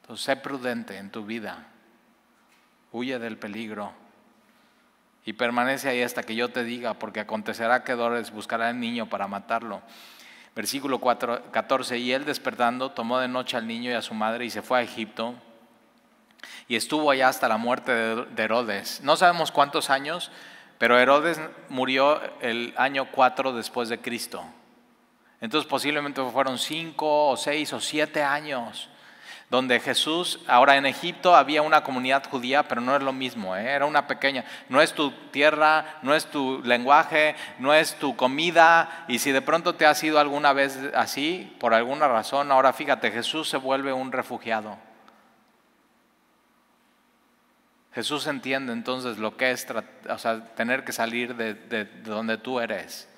Entonces, sé prudente en tu vida, huye del peligro y permanece ahí hasta que yo te diga, porque acontecerá que Herodes buscará al niño para matarlo. Versículo 14, y él despertando tomó de noche al niño y a su madre y se fue a Egipto y estuvo allá hasta la muerte de Herodes. No sabemos cuántos años, pero Herodes murió el año 4 después de Cristo. Entonces posiblemente fueron 5 o 6 o 7 años. Donde Jesús, ahora en Egipto había una comunidad judía, pero no es lo mismo, era una pequeña, no es tu tierra, no es tu lenguaje, no es tu comida, y si de pronto te has ido alguna vez así, por alguna razón, ahora fíjate, Jesús se vuelve un refugiado. Jesús entiende entonces lo que es tener que salir de donde tú eres,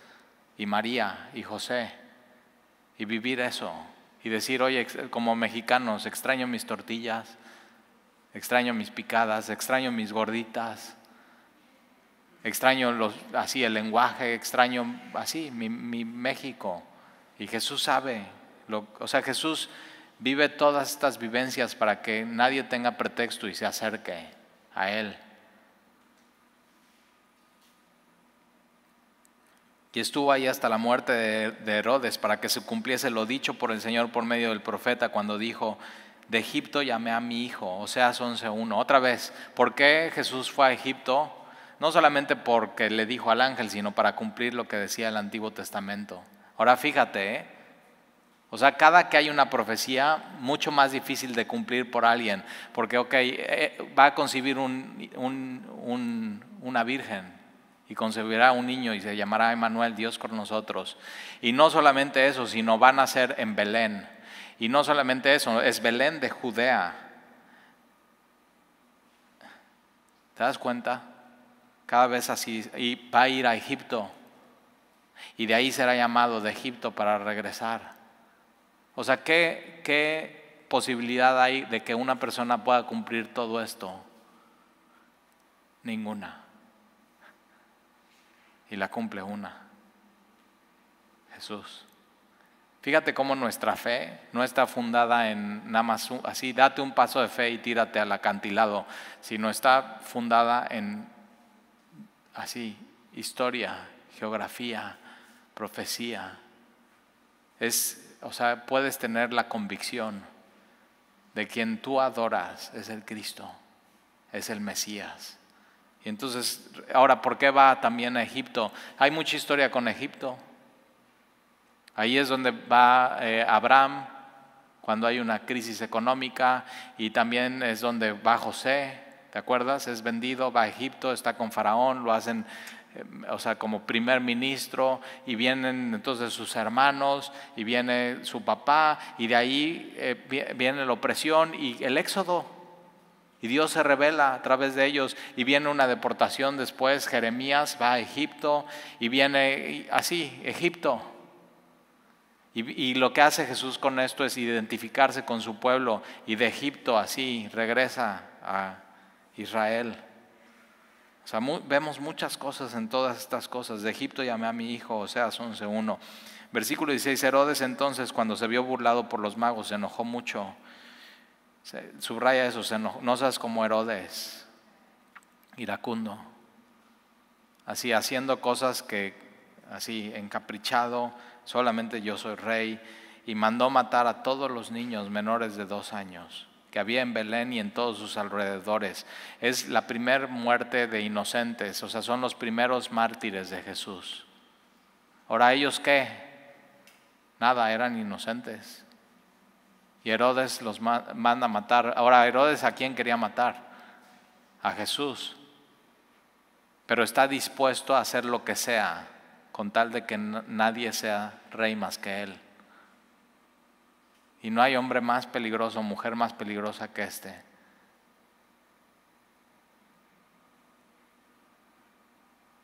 y María y José, y vivir eso, y decir, oye, como mexicanos, extraño mis tortillas, extraño mis picadas, extraño mis gorditas, extraño así el lenguaje, extraño así mi México. Y Jesús sabe, Jesús vive todas estas vivencias para que nadie tenga pretexto y se acerque a Él. Y estuvo ahí hasta la muerte de Herodes para que se cumpliese lo dicho por el Señor por medio del profeta cuando dijo, de Egipto llamé a mi hijo, Oseas 11:1. Otra vez, ¿por qué Jesús fue a Egipto? No solamente porque le dijo al ángel, sino para cumplir lo que decía el Antiguo Testamento. Ahora fíjate, cada que hay una profecía mucho más difícil de cumplir por alguien, porque va a concebir una virgen y concebirá un niño y se llamará Emmanuel, Dios con nosotros. Y no solamente eso, sino van a nacer en Belén. Y no solamente eso, es Belén de Judea. ¿Te das cuenta? Cada vez así, y va a ir a Egipto. Y de ahí será llamado de Egipto para regresar. ¿Qué posibilidad hay de que una persona pueda cumplir todo esto? Ninguna. Y la cumple una, Jesús. Fíjate cómo nuestra fe no está fundada en nada más así, date un paso de fe y tírate al acantilado, sino está fundada en así, historia, geografía, profecía. Puedes tener la convicción de quien tú adoras es el Cristo, es el Mesías. Y entonces, ahora, ¿por qué va también a Egipto? Hay mucha historia con Egipto. Ahí es donde va Abraham cuando hay una crisis económica, y también es donde va José, ¿te acuerdas? Es vendido, va a Egipto, está con Faraón, lo hacen como primer ministro, y vienen entonces sus hermanos, y viene su papá, y de ahí viene la opresión y el éxodo. Y Dios se revela a través de ellos, y viene una deportación después. Jeremías va a Egipto y viene así, Egipto. Y lo que hace Jesús con esto es identificarse con su pueblo, y de Egipto así regresa a Israel. Vemos muchas cosas en todas estas cosas. De Egipto llamé a mi hijo, Oseas 11:1. Versículo 16, Herodes entonces, cuando se vio burlado por los magos, se enojó mucho. Subraya eso, no seas como Herodes, iracundo, así haciendo cosas que así encaprichado, solamente yo soy rey, y mandó matar a todos los niños menores de 2 años que había en Belén y en todos sus alrededores. Es la primera muerte de inocentes, son los primeros mártires de Jesús. Ahora, ¿ellos qué? Nada, eran inocentes. Y Herodes los manda a matar. Ahora, Herodes, ¿a quién quería matar? A Jesús. Pero está dispuesto a hacer lo que sea con tal de que nadie sea rey más que él. Y no hay hombre más peligroso, mujer más peligrosa que este.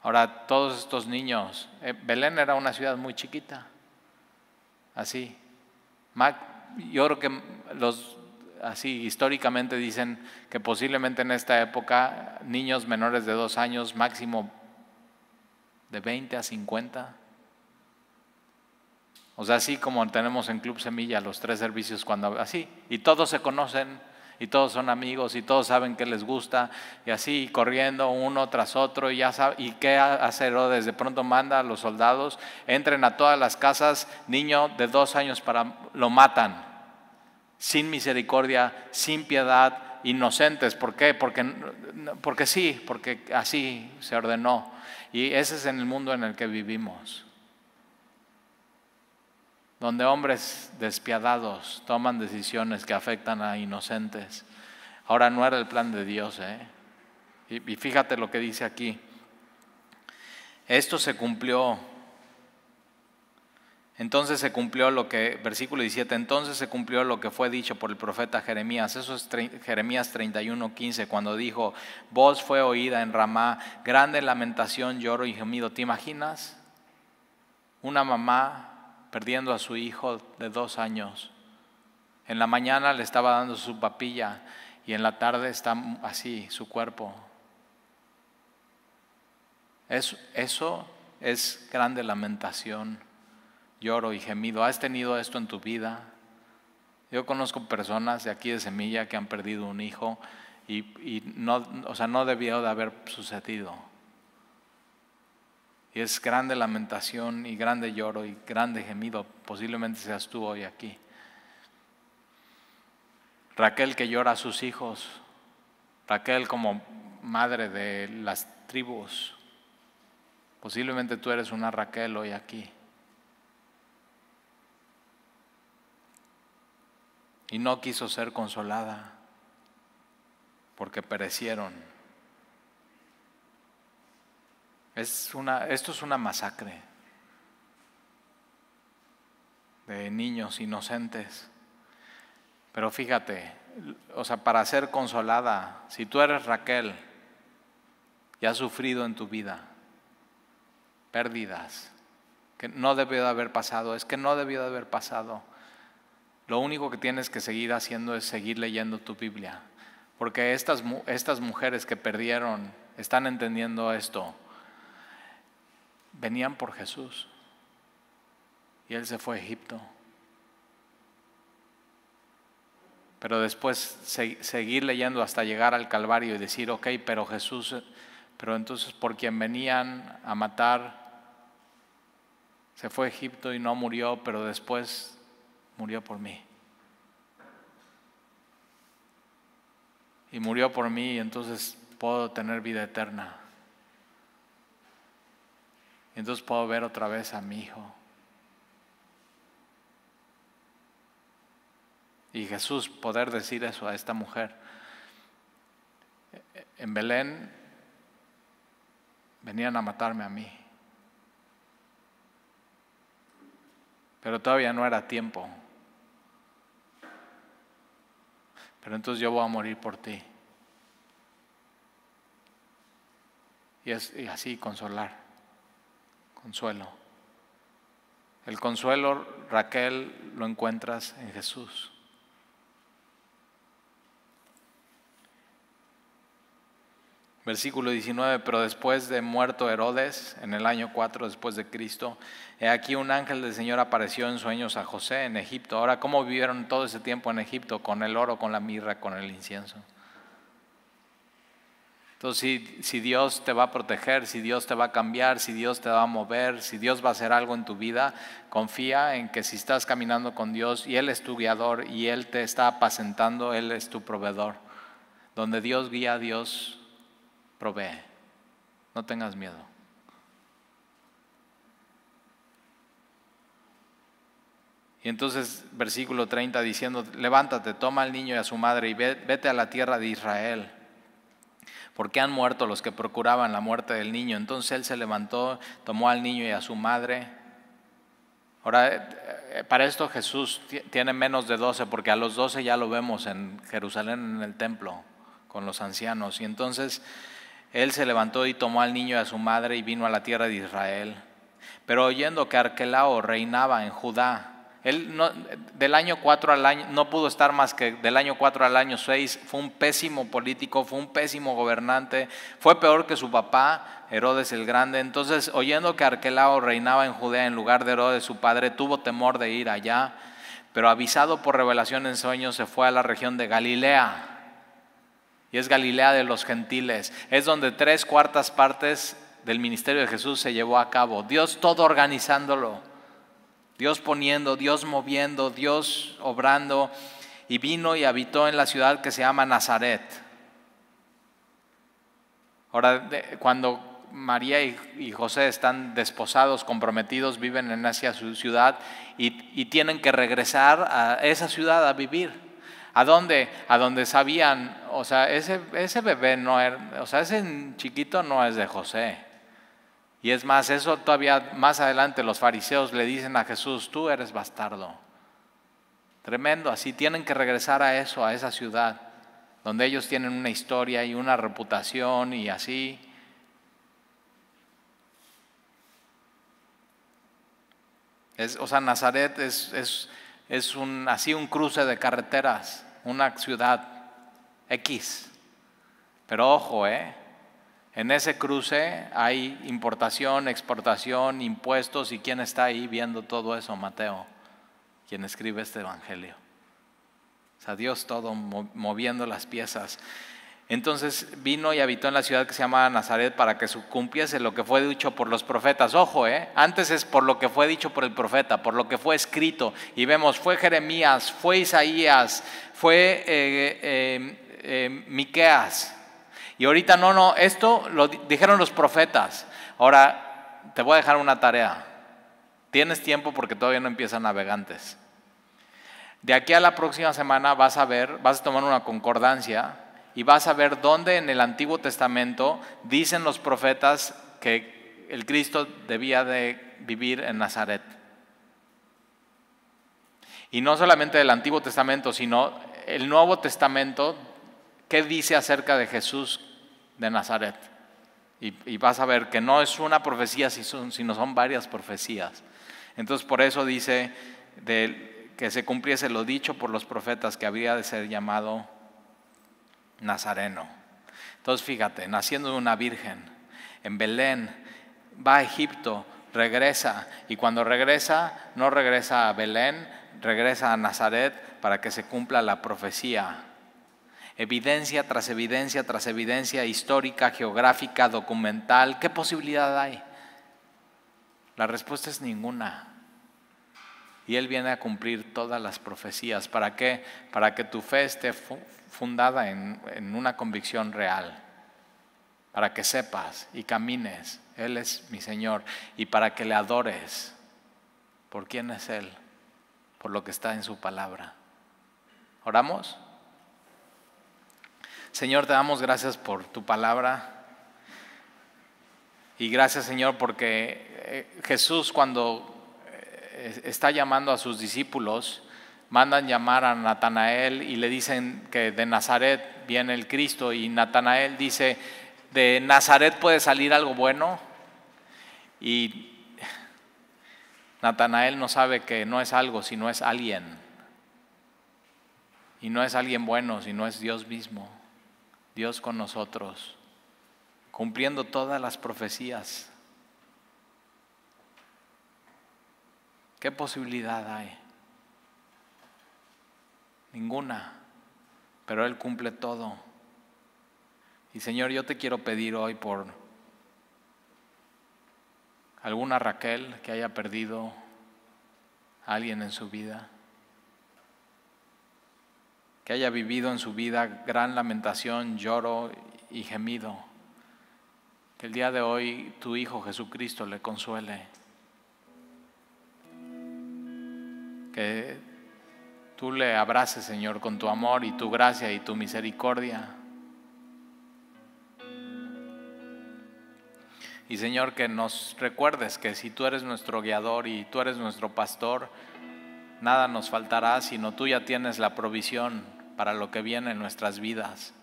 Ahora, todos estos niños, Belén era una ciudad muy chiquita, así. Yo creo que así históricamente dicen que posiblemente en esta época niños menores de 2 años, máximo de 20 a 50. Así como tenemos en Club Semilla los 3 servicios, así, y todos se conocen, y todos son amigos, y todos saben qué les gusta, y así corriendo uno tras otro, y ya sabe. ¿Y qué hace Herodes? De pronto manda a los soldados, entren a todas las casas, niño de 2 años lo matan, sin misericordia, sin piedad, inocentes. ¿Por qué? Porque sí, porque así se ordenó. Y ese es en el mundo en el que vivimos, donde hombres despiadados toman decisiones que afectan a inocentes. Ahora, no era el plan de Dios, Y fíjate lo que dice aquí. Esto se cumplió Entonces se cumplió lo que, versículo 17, entonces se cumplió lo que fue dicho por el profeta Jeremías. Eso es Jeremías 31:15, cuando dijo, voz fue oída en Ramá, grande lamentación, lloro y gemido. ¿Te imaginas? Una mamá perdiendo a su hijo de 2 años. En la mañana le estaba dando su papilla y en la tarde está así su cuerpo. Eso es grande lamentación, lloro y gemido. ¿Has tenido esto en tu vida? Yo conozco personas de aquí de Semilla que han perdido un hijo y no, no debió de haber sucedido. Y es grande lamentación y grande lloro y grande gemido. Posiblemente seas tú hoy aquí. Raquel que llora a sus hijos. Raquel como madre de las tribus. Posiblemente tú eres una Raquel hoy aquí. Y no quiso ser consolada porque perecieron. Esto es una masacre de niños inocentes. Pero fíjate, para ser consolada, si tú eres Raquel y has sufrido en tu vida pérdidas que no debió de haber pasado, es que no debió de haber pasado. Lo único que tienes que seguir haciendo es seguir leyendo tu Biblia, porque estas mujeres que perdieron están entendiendo esto. Venían por Jesús y Él se fue a Egipto. Pero después seguir leyendo hasta llegar al Calvario y decir, ok, pero Jesús, pero entonces por quien venían a matar, se fue a Egipto y no murió, pero después murió por mí. Y murió por mí y entonces puedo tener vida eterna. Y entonces puedo ver otra vez a mi hijo. Y Jesús poder decir eso a esta mujer. En Belén venían a matarme a mí. Pero todavía no era tiempo. Pero entonces yo voy a morir por ti. Y así consolar. Consuelo. El consuelo, Raquel, lo encuentras en Jesús. Versículo 19, pero después de muerto Herodes, en el año 4 después de Cristo, he aquí un ángel del Señor apareció en sueños a José en Egipto. Ahora, ¿cómo vivieron todo ese tiempo en Egipto? Con el oro, con la mirra, con el incienso. Entonces, si Dios te va a proteger, si Dios te va a cambiar, si Dios te va a mover, si Dios va a hacer algo en tu vida, confía en que si estás caminando con Dios y Él es tu guiador y Él te está apacentando, Él es tu proveedor. Donde Dios guía, Dios provee. No tengas miedo. Y entonces, versículo 30 diciendo, levántate, toma al niño y a su madre y vete a la tierra de Israel, porque han muerto los que procuraban la muerte del niño. Entonces él se levantó, tomó al niño y a su madre. Ahora, para esto Jesús tiene menos de 12, porque a los 12 ya lo vemos en Jerusalén en el templo con los ancianos. Y entonces él se levantó y tomó al niño y a su madre y vino a la tierra de Israel. Pero oyendo que Arquelao reinaba en Judá, él del año 4 al año, no pudo estar más que del año 4 al año 6, fue un pésimo político, fue un pésimo gobernante, fue peor que su papá, Herodes el Grande. Entonces, oyendo que Arquelao reinaba en Judea en lugar de Herodes su padre, tuvo temor de ir allá, pero avisado por revelación en sueños, se fue a la región de Galilea. Y es Galilea de los gentiles, es donde 3/4 partes del ministerio de Jesús se llevó a cabo. Dios todo organizándolo. Dios poniendo, Dios moviendo, Dios obrando, y vino y habitó en la ciudad que se llama Nazaret. Ahora, cuando María y José están desposados, comprometidos, viven en esa ciudad y tienen que regresar a esa ciudad a vivir. ¿A dónde? A donde sabían, ese bebé no era, ese chiquito no es de José. Y es más, eso todavía más adelante los fariseos le dicen a Jesús, tú eres bastardo. Tremendo, así tienen que regresar a eso, a esa ciudad, donde ellos tienen una historia y una reputación y así. Nazaret es así un cruce de carreteras, una ciudad X. Pero ojo, en ese cruce hay importación, exportación, impuestos, ¿y quién está ahí viendo todo eso? Mateo, quien escribe este evangelio. O sea, Dios todo moviendo las piezas. Entonces vino y habitó en la ciudad que se llama Nazaret para que se cumpliese lo que fue dicho por los profetas. Ojo, antes es por lo que fue dicho por el profeta, por lo que fue escrito. Y vemos, fue Jeremías, fue Isaías, fue Miqueas. Y ahorita no, esto lo dijeron los profetas. Ahora te voy a dejar una tarea. Tienes tiempo porque todavía no empiezan Navegantes. De aquí a la próxima semana vas a tomar una concordancia y vas a ver dónde en el Antiguo Testamento dicen los profetas que el Cristo debía de vivir en Nazaret. Y no solamente del Antiguo Testamento, sino el Nuevo Testamento, ¿qué dice acerca de Jesús de Nazaret? Y vas a ver que no es una profecía, sino son varias profecías. Entonces por eso dice que se cumpliese lo dicho por los profetas, que habría de ser llamado Nazareno. Entonces fíjate, naciendo de una virgen en Belén, va a Egipto, regresa, y cuando regresa, no regresa a Belén, regresa a Nazaret para que se cumpla la profecía. Evidencia tras evidencia tras evidencia histórica, geográfica, documental. ¿Qué posibilidad hay? La respuesta es ninguna. Y Él viene a cumplir todas las profecías. ¿Para qué? Para que tu fe esté fundada en una convicción real. Para que sepas y camines, Él es mi Señor. Y para que le adores. ¿Por quién es Él? Por lo que está en su palabra. ¿Oramos? Señor, te damos gracias por tu palabra. Y gracias, Señor, porque Jesús, cuando está llamando a sus discípulos, mandan llamar a Natanael y le dicen que de Nazaret viene el Cristo, y Natanael dice, ¿de Nazaret puede salir algo bueno? Y Natanael no sabe que no es algo, sino es alguien. Y no es alguien bueno, sino es Dios mismo, Dios con nosotros, cumpliendo todas las profecías. ¿Qué posibilidad hay? Ninguna, pero Él cumple todo. Y Señor, yo te quiero pedir hoy por alguna Raquel que haya perdido a alguien en su vida, que haya vivido en su vida gran lamentación, lloro y gemido, que el día de hoy tu Hijo Jesucristo le consuele. Que tú le abraces, Señor, con tu amor y tu gracia y tu misericordia. Y Señor, que nos recuerdes que si tú eres nuestro guiador y tú eres nuestro pastor, nada nos faltará, sino tú ya tienes la provisión para lo que viene en nuestras vidas.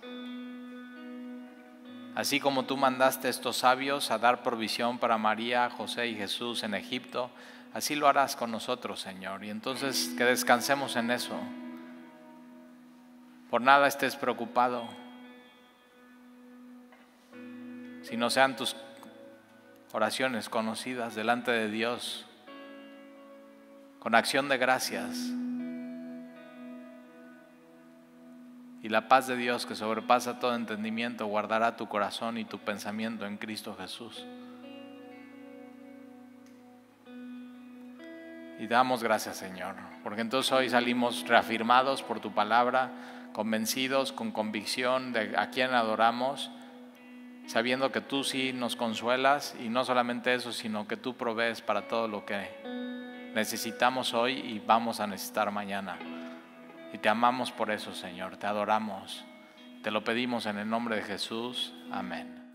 Así como tú mandaste a estos sabios a dar provisión para María, José y Jesús en Egipto, así lo harás con nosotros, Señor. Y entonces que descansemos en eso. Por nada estés preocupado, si no sean tus oraciones conocidas delante de Dios, con acción de gracias. Y la paz de Dios, que sobrepasa todo entendimiento, guardará tu corazón y tu pensamiento en Cristo Jesús. Y damos gracias, Señor, porque entonces hoy salimos reafirmados por tu palabra, convencidos, con convicción de a quién adoramos, sabiendo que tú sí nos consuelas, y no solamente eso, sino que tú provees para todo lo que necesitamos hoy y vamos a necesitar mañana. Y te amamos por eso, Señor, te adoramos, te lo pedimos en el nombre de Jesús, amén.